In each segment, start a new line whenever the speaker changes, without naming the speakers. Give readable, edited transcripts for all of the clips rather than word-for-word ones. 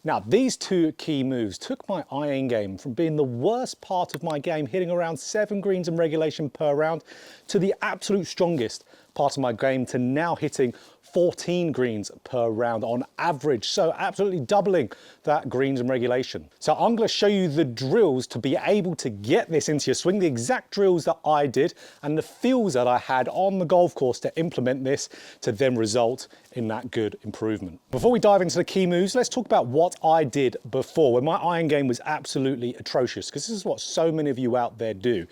Now, these two key moves took my iron game from being the worst part of my game, hitting around 7 greens in regulation per round, to the absolute strongest part of my game, to now hitting 14 greens per round on average. So absolutely doubling that greens in regulation. So I'm going to show you the drills to be able to get this into your swing, the exact drills that I did and the feels that I had on the golf course to implement this to then result in that good improvement. Before we dive into the key moves, let's talk about what I did before when my iron game was absolutely atrocious, because this is what so many of you out there do.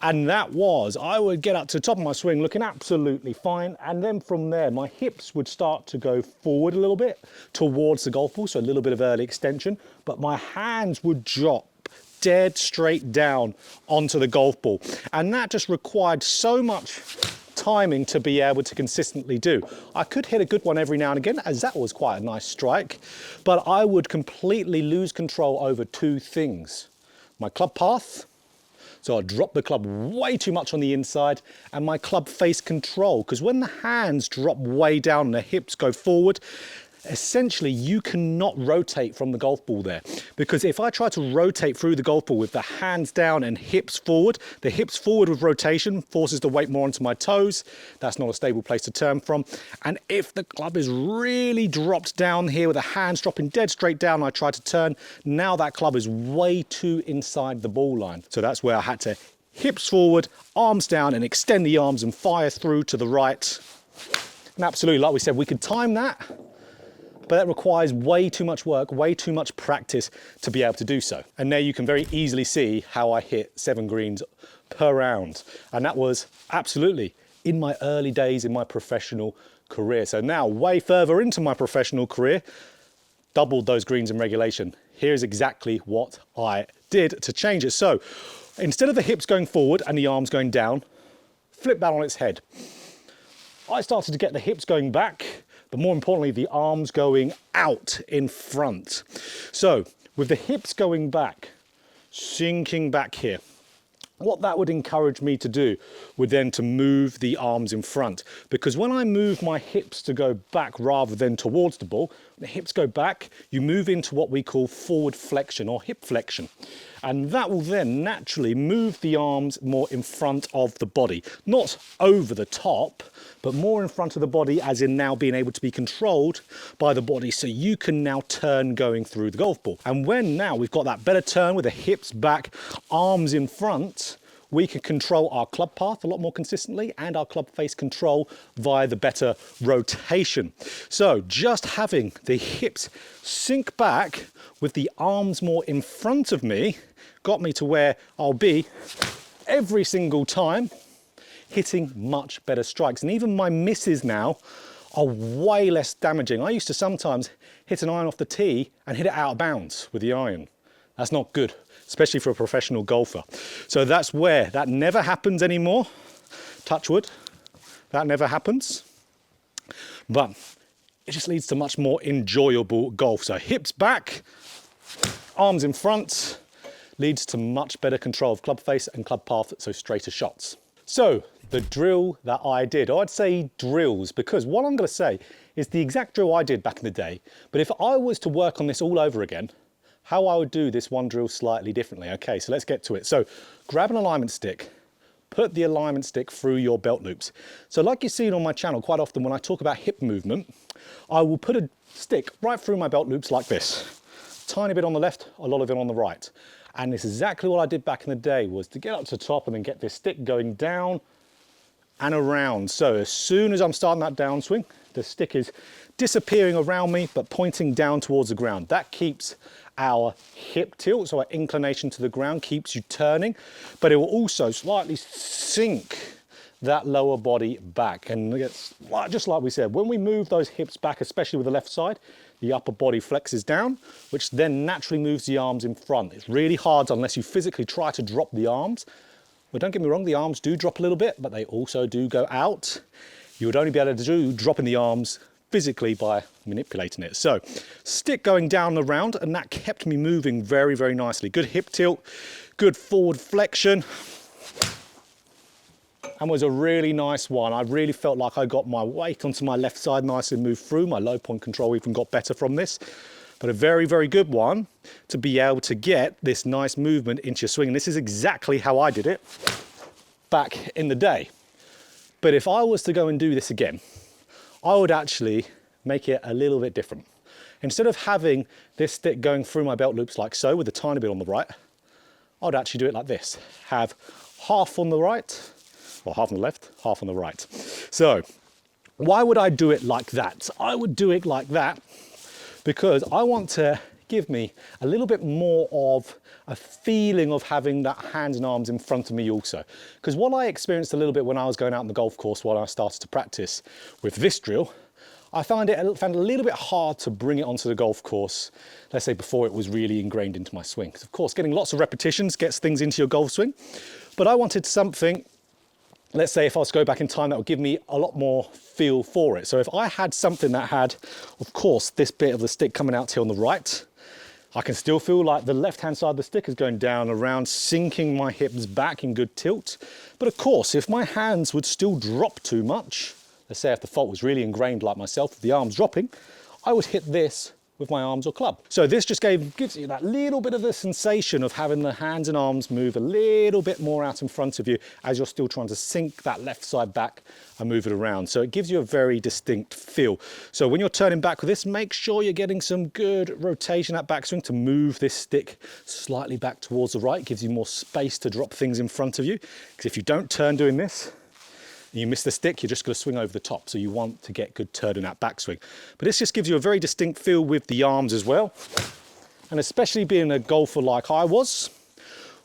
And that was, I would get up to the top of my swing looking absolutely fine, and then from there my hips would start to go forward a little bit towards the golf ball, so a little bit of early extension, but my hands would drop dead straight down onto the golf ball. And that just required so much timing to be able to consistently do. I could hit a good one every now and again, as that was quite a nice strike, but I would completely lose control over two things: my club path, so I'd drop the club way too much on the inside, and my club face control, because when the hands drop way down and the hips go forward, essentially you cannot rotate from the golf ball there, because if I try to rotate through the golf ball with the hands down and hips forward, the hips forward with rotation forces the weight more onto my toes. That's not a stable place to turn from. And if the club is really dropped down here with the hands dropping dead straight down and I try to turn, now that club is way too inside the ball line. So that's where I had to hips forward, arms down, and extend the arms and fire through to the right. And absolutely, like we said, we could time that, but that requires way too much work, way too much practice to be able to do so. And there you can very easily see how I hit 7 greens per round. And that was absolutely in my early days in my professional career. So now, way further into my professional career, doubled those greens in regulation. Here's exactly what I did to change it. So instead of the hips going forward and the arms going down, flip that on its head. I started to get the hips going back, but more importantly, the arms going out in front. So with the hips going back, sinking back here, what that would encourage me to do would then to move the arms in front, because when I move my hips to go back rather than towards the ball, the hips go back, you move into what we call forward flexion or hip flexion. And that will then naturally move the arms more in front of the body, not over the top, but more in front of the body, as in now being able to be controlled by the body, so you can now turn going through the golf ball. And when now we've got that better turn with the hips back, arms in front, we can control our club path a lot more consistently and our club face control via the better rotation. So just having the hips sink back with the arms more in front of me got me to where I'll be every single time hitting much better strikes. And even my misses now are way less damaging. I used to sometimes hit an iron off the tee and hit it out of bounds with the iron. That's not good, especially for a professional golfer. So that's where that never happens anymore. Touch wood, that never happens. But it just leads to much more enjoyable golf. So hips back, arms in front, leads to much better control of club face and club path, so straighter shots. So the drill that I did, or I'd say drills, because what I'm going to say is the exact drill I did back in the day. But if I was to work on this all over again, how I would do this one drill slightly differently. Okay, so let's get to it. So grab an alignment stick, put the alignment stick through your belt loops. So like you've seen on my channel quite often when I talk about hip movement, I will put a stick right through my belt loops like this. Tiny bit on the left, a lot of it on the right. And it's exactly what I did back in the day, was to get up to the top and then get this stick going down and around. So as soon as I'm starting that downswing, the stick is disappearing around me, but pointing down towards the ground. That keeps our hip tilt, so our inclination to the ground, keeps you turning, but it will also slightly sink that lower body back. And it's just like we said, when we move those hips back, especially with the left side, the upper body flexes down, which then naturally moves the arms in front. It's really hard unless you physically try to drop the arms. Well, don't get me wrong, the arms do drop a little bit, but they also do go out. You would only be able to do dropping the arms physically by manipulating it. So stick going down the round, and that kept me moving very, very nicely. Good hip tilt, good forward flexion, and was a really nice one. I really felt like I got my weight onto my left side nice and moved through. My low point control even got better from this. but a very, very good one to be able to get this nice movement into your swing. And this is exactly how I did it back in the day. But if I was to go and do this again, I would actually make it a little bit different. Instead of having this stick going through my belt loops like so with a tiny bit on the right, I'd actually do it like this. Have half on the right, or half on the left, half on the right. So why would I do it like that? I would do it like that because I want to give me a little bit more of a feeling of having that hands and arms in front of me also. Because what I experienced a little bit when I was going out on the golf course while I started to practice with this drill, I found it a little bit hard to bring it onto the golf course, let's say before it was really ingrained into my swing. Because of course, getting lots of repetitions gets things into your golf swing. But I wanted something, let's say if I was to go back in time, that would give me a lot more feel for it. So if I had something that had, of course, this bit of the stick coming out here on the right, I can still feel like the left-hand side of the stick is going down around, sinking my hips back in good tilt. But of course, if my hands would still drop too much, let's say if the fault was really ingrained like myself, with the arms dropping, I would hit this with my arms or club. So this just gives you that little bit of the sensation of having the hands and arms move a little bit more out in front of you as you're still trying to sink that left side back and move it around. So it gives you a very distinct feel. So when you're turning back with this, make sure you're getting some good rotation at backswing to move this stick slightly back towards the right. It gives you more space to drop things in front of you. Because if you don't turn doing this, and you miss the stick, you're just going to swing over the top. So you want to get good turn in that backswing. But this just gives you a very distinct feel with the arms as well. And especially being a golfer like I was,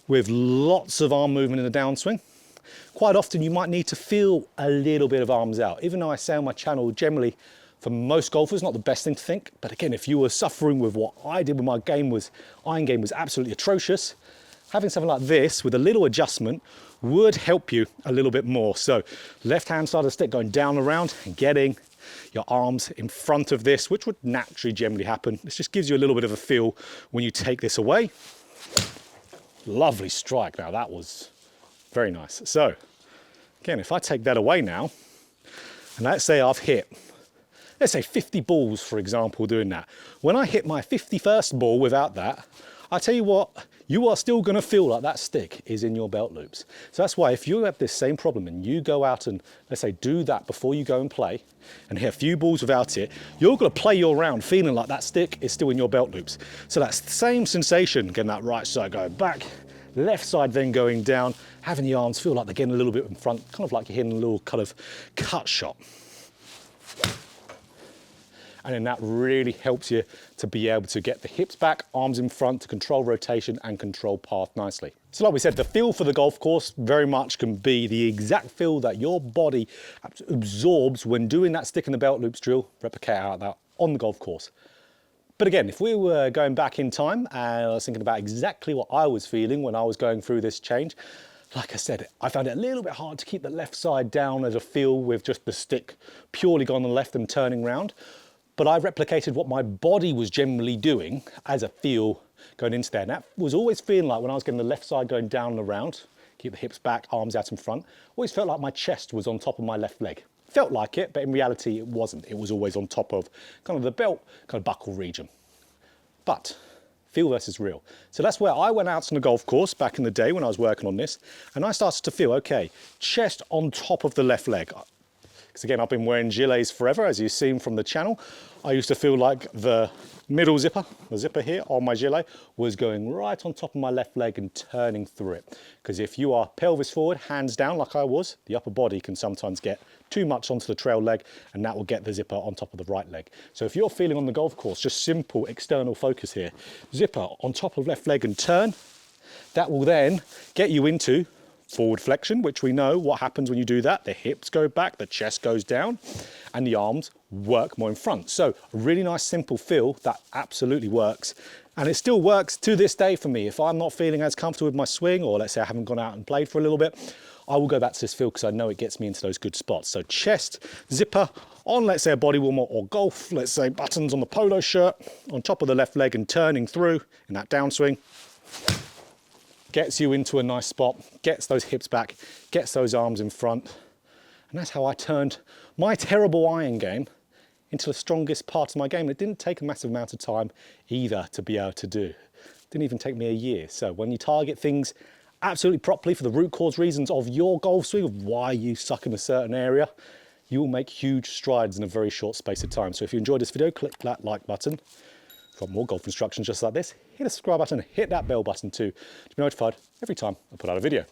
with lots of arm movement in the downswing, quite often you might need to feel a little bit of arms out. Even though I say on my channel, generally, for most golfers, not the best thing to think. But again, if you were suffering with what I did when my iron game was absolutely atrocious, having something like this with a little adjustment would help you a little bit more. So left-hand side of the stick going down around and getting your arms in front of this, which would naturally generally happen. This just gives you a little bit of a feel when you take this away. Lovely strike. Now that was very nice. So again, if I take that away now, and let's say I've hit, let's say 50 balls, for example, doing that. When I hit my 51st ball without that, I tell you what, you are still going to feel like that stick is in your belt loops. So that's why if you have this same problem and you go out and, let's say, do that before you go and play and hit a few balls without it, you're going to play your round feeling like that stick is still in your belt loops. So that's the same sensation, getting that right side going back, left side then going down, having the arms feel like they're getting a little bit in front, kind of like you're hitting a little kind of cut shot. And then that really helps you to be able to get the hips back, arms in front to control rotation and control path nicely. So like we said, the feel for the golf course very much can be the exact feel that your body absorbs when doing that stick in the belt loops drill, replicate out that on the golf course. But again, if we were going back in time and I was thinking about exactly what I was feeling when I was going through this change, like I said, I found it a little bit hard to keep the left side down as a feel with just the stick purely gone on the left and turning round. But I replicated what my body was generally doing as a feel going into there. And that was always feeling like when I was getting the left side going down and around, keep the hips back, arms out in front, always felt like my chest was on top of my left leg. Felt like it, but in reality it wasn't. It was always on top of kind of the belt, kind of buckle region. But feel versus real. So that's where I went out on the golf course back in the day when I was working on this, and I started to feel, okay, chest on top of the left leg. Because again, I've been wearing gilets forever, as you've seen from the channel. I used to feel like the middle zipper, the zipper here on my gilet, was going right on top of my left leg and turning through it. Because if you are pelvis forward, hands down like I was, the upper body can sometimes get too much onto the trail leg, and that will get the zipper on top of the right leg. So if you're feeling on the golf course, just simple external focus here, zipper on top of left leg and turn, that will then get you into forward flexion, which we know what happens when you do that. The hips go back, the chest goes down, and the arms work more in front. So a really nice simple feel that absolutely works. And it still works to this day for me. If I'm not feeling as comfortable with my swing, or let's say I haven't gone out and played for a little bit, I will go back to this feel because I know it gets me into those good spots. So chest, zipper on, let's say a body warmer or golf, let's say buttons on the polo shirt, on top of the left leg and turning through in that downswing. Gets you into a nice spot, gets those hips back, gets those arms in front. And that's how I turned my terrible iron game into the strongest part of my game. And it didn't take a massive amount of time either to be able to do. It didn't even take me a year. So when you target things absolutely properly for the root cause reasons of your golf swing, of why you suck in a certain area, you will make huge strides in a very short space of time. So if you enjoyed this video, click that like button. For more golf instructions just like this, hit the subscribe button, hit that bell button too, to be notified every time I put out a video.